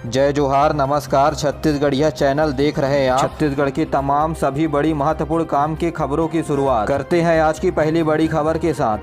जय जोहार, नमस्कार। छत्तीसगढ़िया चैनल देख रहे हैं आप। छत्तीसगढ़ की तमाम सभी बड़ी महत्वपूर्ण काम की खबरों की शुरुआत करते हैं आज की पहली बड़ी खबर के साथ।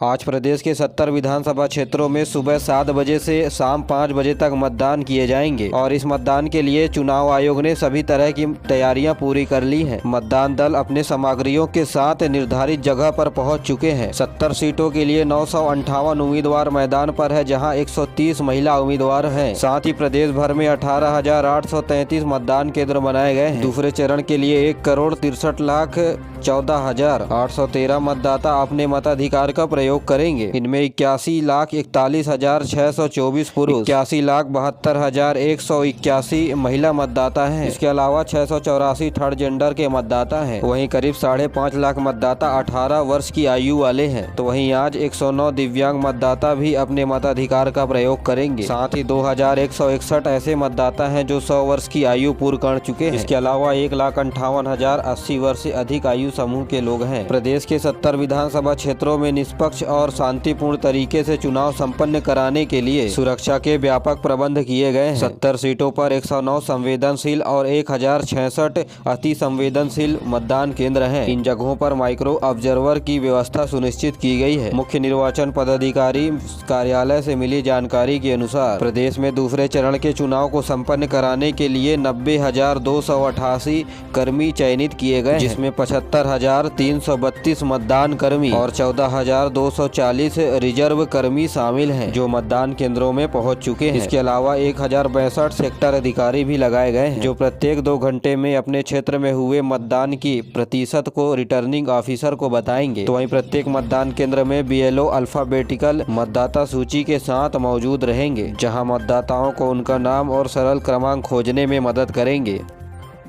आज प्रदेश के 70 विधानसभा क्षेत्रों में सुबह 7 बजे से शाम 5 बजे तक मतदान किए जाएंगे और इस मतदान के लिए चुनाव आयोग ने सभी तरह की तैयारियां पूरी कर ली हैं। मतदान दल अपने सामग्रियों के साथ निर्धारित जगह पर पहुंच चुके हैं। 70 सीटों के लिए 958 उम्मीदवार मैदान पर है, जहां 130 महिला उम्मीदवार हैं। साथ ही प्रदेश भर में 18,833 मतदान केंद्र बनाए गए हैं। दूसरे चरण के लिए 1,63,14,813 मतदाता अपने मताधिकार का प्रयोग करेंगे। इनमें 81,41,624 पुरुष, 81,72,181 महिला मतदाता हैं। इसके अलावा 684 थर्ड जेंडर के मतदाता हैं। वहीं करीब 5.5 लाख मतदाता 18 वर्ष की आयु वाले हैं। तो वहीं आज 109 दिव्यांग मतदाता भी अपने मताधिकार का प्रयोग करेंगे। साथ ही 2,161 ऐसे मतदाता हैं जो 100 वर्ष की आयु पूर्ण कर चुके हैं। इसके अलावा 1,58,080 वर्ष से अधिक आयु समूह के लोग हैं। प्रदेश के 70 विधानसभा क्षेत्रों में निष्पक्ष और शांतिपूर्ण तरीके से चुनाव संपन्न कराने के लिए सुरक्षा के व्यापक प्रबंध किए गए हैं। 70 सीटों पर 109 संवेदनशील और 1,066 अति संवेदनशील मतदान केंद्र हैं। इन जगहों पर माइक्रो ऑब्जर्वर की व्यवस्था सुनिश्चित की गई है। मुख्य निर्वाचन पदाधिकारी कार्यालय से मिली जानकारी के अनुसार प्रदेश में दूसरे चरण के चुनाव को संपन्न कराने के लिए 90,288 कर्मी चयनित किए गए, जिसमें 75,332 मतदान कर्मी और 14,240 रिजर्व कर्मी शामिल हैं, जो मतदान केंद्रों में पहुंच चुके हैं। इसके अलावा 1,062 सेक्टर अधिकारी भी लगाए गए हैं, जो प्रत्येक 2 घंटे में अपने क्षेत्र में हुए मतदान की प्रतिशत को रिटर्निंग ऑफिसर को बताएंगे। तो वहीं प्रत्येक मतदान केंद्र में BLO अल्फाबेटिकल मतदाता सूची के साथ मौजूद रहेंगे, जहां मतदाताओं को उनका नाम और सरल क्रमांक खोजने में मदद करेंगे।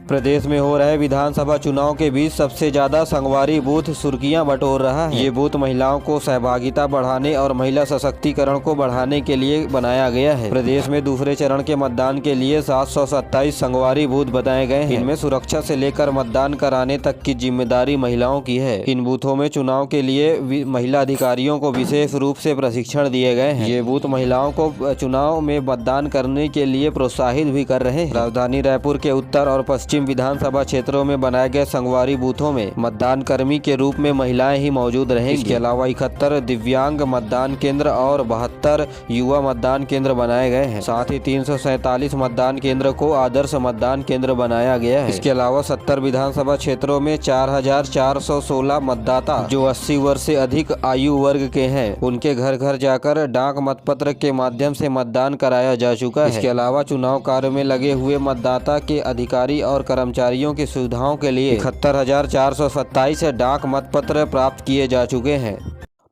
प्रदेश में हो रहे विधानसभा चुनाव के बीच सबसे ज्यादा संगवारी बूथ सुर्खियां बटोर रहा है। ये बूथ महिलाओं को सहभागिता बढ़ाने और महिला सशक्तिकरण को बढ़ाने के लिए बनाया गया है। प्रदेश में दूसरे चरण के मतदान के लिए 727 संगवारी बूथ बनाए गए हैं। इनमें सुरक्षा से लेकर मतदान कराने तक की जिम्मेदारी महिलाओं की है। इन बूथों में चुनाव के लिए महिला अधिकारियों को विशेष रूप से प्रशिक्षण दिए गए हैं। ये बूथ महिलाओं को चुनाव में मतदान करने के लिए प्रोत्साहित भी कर रहे हैं। राजधानी रायपुर के उत्तर और पश्चिम विधानसभा क्षेत्रों में बनाए गए संगवारी बूथों में मतदान कर्मी के रूप में महिलाएं ही मौजूद रहेंगी। इसके अलावा 71 दिव्यांग मतदान केंद्र और 72 युवा मतदान केंद्र बनाए गए हैं। साथ ही 347 मतदान केंद्र को आदर्श मतदान केंद्र बनाया गया है। इसके अलावा 70 विधानसभा क्षेत्रों में 4,416 मतदाता जो 80 वर्ष से अधिक आयु वर्ग के हैं, उनके घर घर जाकर डाक मतपत्र के माध्यम से मतदान कराया जा चुका है। इसके अलावा चुनाव कार्य में लगे हुए मतदाता के अधिकारी और कर्मचारियों की सुविधाओं के लिए 71,427 डाक मतपत्र प्राप्त किए जा चुके हैं।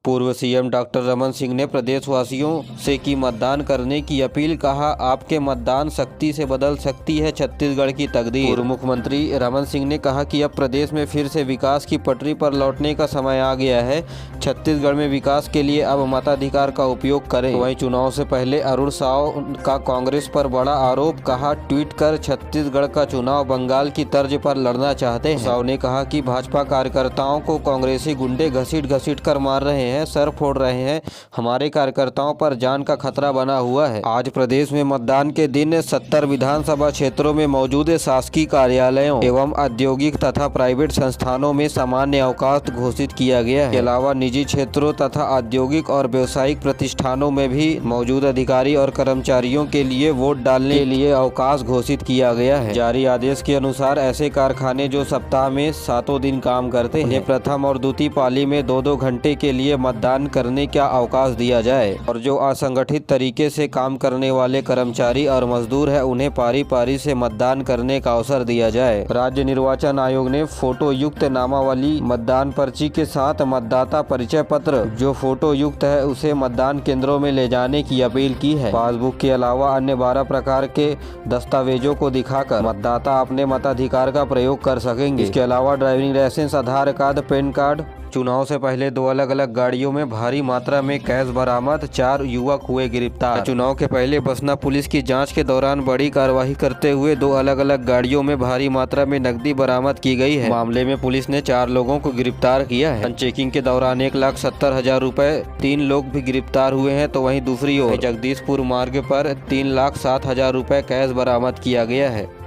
पूर्व CM डॉक्टर रमन सिंह ने प्रदेशवासियों से की मतदान करने की अपील। कहा, आपके मतदान शक्ति से बदल सकती है छत्तीसगढ़ की तकदीर। पूर्व मुख्यमंत्री रमन सिंह ने कहा कि अब प्रदेश में फिर से विकास की पटरी पर लौटने का समय आ गया है। छत्तीसगढ़ में विकास के लिए अब मताधिकार का उपयोग करें। वहीं चुनाव से पहले अरुण साव का कांग्रेस पर बड़ा आरोप। कहा, ट्वीट कर छत्तीसगढ़ का चुनाव बंगाल की तर्ज पर लड़ना चाहते हैं। साव ने कहा कि भाजपा कार्यकर्ताओं को कांग्रेसी गुंडे घसीट कर मार रहे हैं, सर फोड़ रहे हैं। हमारे कार्यकर्ताओं पर जान का खतरा बना हुआ है। आज प्रदेश में मतदान के दिन 70 विधानसभा क्षेत्रों में मौजूद शासकीय कार्यालयों एवं औद्योगिक तथा प्राइवेट संस्थानों में सामान्य अवकाश घोषित किया गया है। इसके अलावा निजी क्षेत्रों तथा औद्योगिक और व्यवसायिक प्रतिष्ठानों में भी मौजूद अधिकारी और कर्मचारियों के लिए वोट डालने के लिए अवकाश घोषित किया गया है। जारी आदेश के अनुसार ऐसे कारखाने जो सप्ताह में 7 दिन काम करते हैं, उन्हें प्रथम और द्वितीय पाली में 2-2 घंटे के लिए मतदान करने का अवकाश दिया जाए और जो असंगठित तरीके से काम करने वाले कर्मचारी और मजदूर है, उन्हें पारी पारी से मतदान करने का अवसर दिया जाए। राज्य निर्वाचन आयोग ने फोटो युक्त नामावली मतदान पर्ची के साथ मतदाता परिचय पत्र जो फोटो युक्त है उसे मतदान केंद्रों में ले जाने की अपील की है। पासबुक के अलावा अन्य 12 प्रकार के दस्तावेजों को दिखाकर मतदाता अपने मताधिकार का प्रयोग कर सकेंगे। इसके अलावा ड्राइविंग लाइसेंस, आधार कार्ड, पैन कार्ड, चुनाव से पहले 2 अलग अलग गाड़ी गाड़ियों में भारी मात्रा में कैश बरामद, 4 युवक हुए गिरफ्तार। चुनाव के पहले बसना पुलिस की जांच के दौरान बड़ी कार्रवाई करते हुए 2 अलग अलग गाड़ियों में भारी मात्रा में नकदी बरामद की गई है। मामले में पुलिस ने 4 लोगों को गिरफ्तार किया है। चेकिंग के दौरान 1,70,000 रुपए 3 लोग भी गिरफ्तार हुए हैं, तो वहीं दूसरी ओर जगदीशपुर मार्ग पर 3,07,000 रुपए कैश बरामद किया गया है।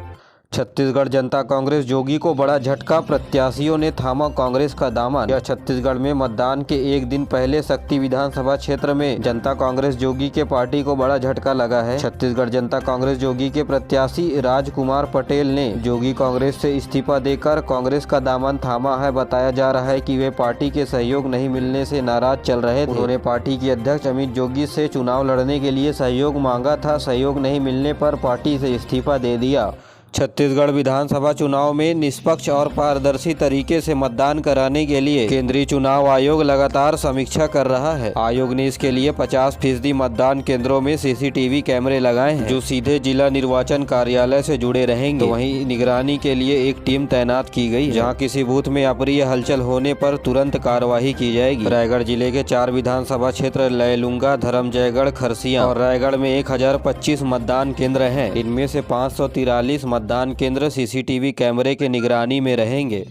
छत्तीसगढ़ जनता कांग्रेस जोगी को बड़ा झटका, प्रत्याशियों ने थामा कांग्रेस का दामन। यह छत्तीसगढ़ में मतदान के एक दिन पहले शक्ति विधानसभा क्षेत्र में जनता कांग्रेस जोगी के पार्टी को बड़ा झटका लगा है। छत्तीसगढ़ जनता कांग्रेस जोगी के प्रत्याशी राजकुमार पटेल ने जोगी कांग्रेस से इस्तीफा देकर कांग्रेस का दामन थामा है। बताया जा रहा है कि वे पार्टी के सहयोग नहीं मिलने से नाराज चल रहे थे। उन्होंने पार्टी के अध्यक्ष अमित जोगी से चुनाव लड़ने के लिए सहयोग मांगा था। सहयोग नहीं मिलने पर पार्टी से इस्तीफा दे दिया। छत्तीसगढ़ विधानसभा चुनाव में निष्पक्ष और पारदर्शी तरीके से मतदान कराने के लिए केंद्रीय चुनाव आयोग लगातार समीक्षा कर रहा है। आयोग ने इसके लिए 50% मतदान केंद्रों में सीसीटीवी कैमरे लगाए हैं, जो सीधे जिला निर्वाचन कार्यालय से जुड़े रहेंगे। तो वहीं निगरानी के लिए एक टीम तैनात की गई, जहां किसी बूथ में अप्रिय हलचल होने पर तुरंत कार्रवाई की जाएगी। रायगढ़ जिले के 4 विधानसभा क्षेत्र लैलूंगा, धर्मजयगढ़, खरसिया और रायगढ़ में 1025 मतदान केंद्र हैं। इनमें से 543 मतदान केंद्र सीसीटीवी कैमरे के निगरानी में रहेंगे।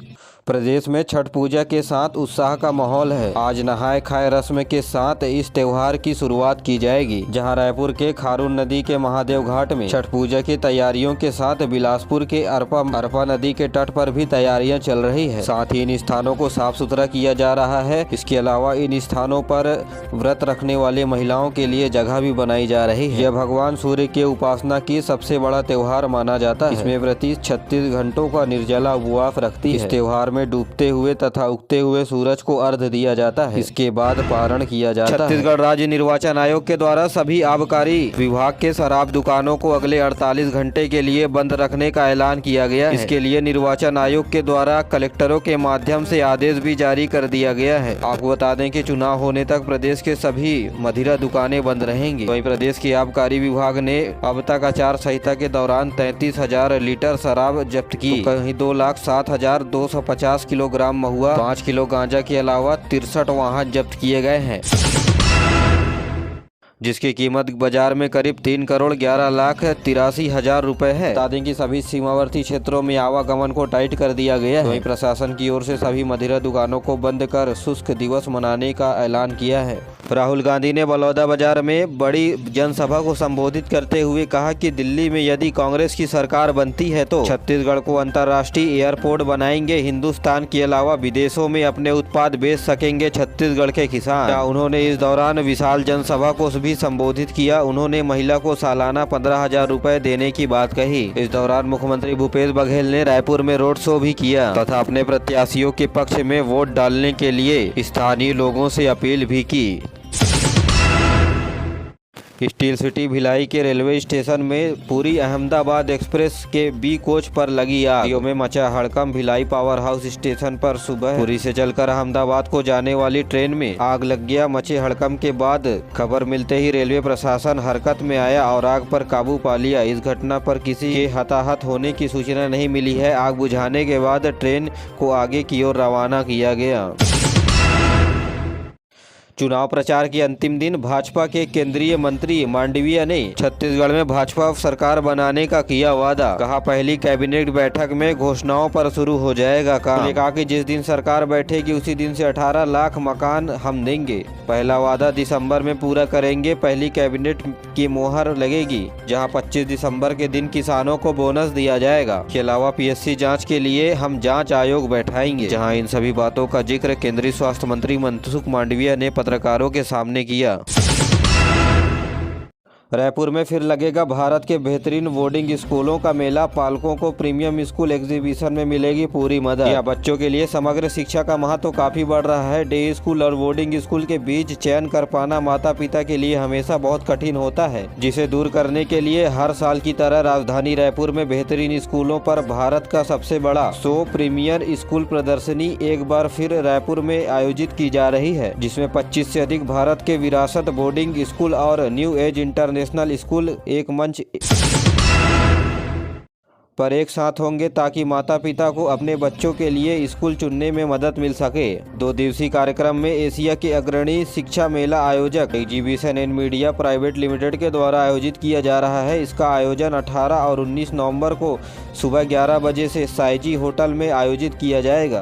प्रदेश में छठ पूजा के साथ उत्साह का माहौल है। आज नहाय खाए रस्म के साथ इस त्योहार की शुरुआत की जाएगी, जहां रायपुर के खारून नदी के महादेव घाट में छठ पूजा की तैयारियों के साथ बिलासपुर के अरपा नदी के तट पर भी तैयारियां चल रही है। साथ ही इन स्थानों को साफ सुथरा किया जा रहा है। इसके अलावा इन स्थानों पर व्रत रखने वाले महिलाओं के लिए जगह भी बनाई जा रही है। यह भगवान सूर्य के उपासना की सबसे बड़ा त्योहार माना जाता है। इसमें व्रती 36 घंटों का निर्जला उपवास रखती है। इस त्योहार में डूबते हुए तथा उगते हुए सूरज को अर्घ्य दिया जाता है। इसके बाद पारण किया जाता है। छत्तीसगढ़ राज्य निर्वाचन आयोग के द्वारा सभी आबकारी विभाग के शराब दुकानों को अगले 48 घंटे के लिए बंद रखने का ऐलान किया गया है। इसके लिए निर्वाचन आयोग के द्वारा कलेक्टरों के माध्यम से आदेश भी जारी कर दिया गया है। आपको बता दें कि चुनाव होने तक प्रदेश के सभी मदिरा दुकानें बंद रहेंगी। वहीं प्रदेश के आबकारी विभाग ने अब तक आचार संहिता के दौरान 33,000 लीटर शराब जब्त की। कहीं 2,07,250 किलोग्राम महुआ, 5 किलो गांजा के अलावा 63 वाहन जब्त किए गए हैं, जिसकी कीमत बाजार में करीब 3,11,83,000 रुपए है। बता दें कि सभी सीमावर्ती क्षेत्रों में आवागमन को टाइट कर दिया गया है। वहीं प्रशासन की ओर से सभी मदिरा दुकानों को बंद कर शुष्क दिवस मनाने का ऐलान किया है। राहुल गांधी ने बलौदाबाजार में बड़ी जनसभा को संबोधित करते हुए कहा कि दिल्ली में यदि कांग्रेस की सरकार बनती है तो छत्तीसगढ़ को अंतर्राष्ट्रीय एयरपोर्ट बनाएंगे। हिंदुस्तान के अलावा विदेशों में अपने उत्पाद बेच सकेंगे छत्तीसगढ़ के किसान। उन्होंने इस दौरान विशाल जनसभा को भी संबोधित किया। उन्होंने महिला को सालाना 15,000 रुपए देने की बात कही। इस दौरान मुख्यमंत्री भूपेश बघेल ने रायपुर में रोड शो भी किया तथा अपने प्रत्याशियों के पक्ष में वोट डालने के लिए स्थानीय लोगों से अपील भी की। स्टील सिटी भिलाई के रेलवे स्टेशन में पुरी अहमदाबाद एक्सप्रेस के बी कोच पर लगी आग में मचा हड़कंप। भिलाई पावर हाउस स्टेशन पर सुबह पुरी से चलकर अहमदाबाद को जाने वाली ट्रेन में आग लग गया। मचे हड़कंप के बाद खबर मिलते ही रेलवे प्रशासन हरकत में आया और आग पर काबू पा लिया। इस घटना पर किसी के हताहत होने की सूचना नहीं मिली है। आग बुझाने के बाद ट्रेन को आगे की ओर रवाना किया गया। चुनाव प्रचार के अंतिम दिन भाजपा के केंद्रीय मंत्री मांडविया ने छत्तीसगढ़ में भाजपा सरकार बनाने का किया वादा। कहा पहली कैबिनेट बैठक में घोषणाओं पर शुरू हो जाएगा काम। उन्होंने कहा कि जिस दिन सरकार बैठेगी उसी दिन से 18 लाख मकान हम देंगे। पहला वादा दिसंबर में पूरा करेंगे। पहली कैबिनेट की मोहर लगेगी, जहां 25 दिसंबर के दिन किसानों को बोनस दिया जाएगा। इसके अलावा पीएससी जाँच के लिए हम जाँच आयोग बैठाएंगे। जहाँ इन सभी बातों का जिक्र केंद्रीय स्वास्थ्य मंत्री मनसुख मांडविया ने पत्रकारों के सामने किया। रायपुर में फिर लगेगा भारत के बेहतरीन बोर्डिंग स्कूलों का मेला। पालकों को प्रीमियम स्कूल एग्जीबिशन में मिलेगी पूरी मदद। यह बच्चों के लिए समग्र शिक्षा का महत्व काफी बढ़ रहा है। डे स्कूल और बोर्डिंग स्कूल के बीच चयन कर पाना माता पिता के लिए हमेशा बहुत कठिन होता है, जिसे दूर करने के लिए हर साल की तरह राजधानी रायपुर में बेहतरीन स्कूलों पर भारत का सबसे बड़ा 100 प्रीमियर स्कूल प्रदर्शनी एक बार फिर रायपुर में आयोजित की जा रही है, जिसमें 25 से अधिक भारत के विरासत बोर्डिंग स्कूल और न्यू एज इंटरनेशनल स्कूल एक मंच पर एक साथ होंगे ताकि माता पिता को अपने बच्चों के लिए स्कूल चुनने में मदद मिल सके। 2 दिवसीय कार्यक्रम में एशिया के अग्रणी शिक्षा मेला आयोजक exhibition and media private limited के द्वारा आयोजित किया जा रहा है। इसका आयोजन 18 और 19 नवंबर को सुबह 11 बजे से साइजी होटल में आयोजित किया जाएगा।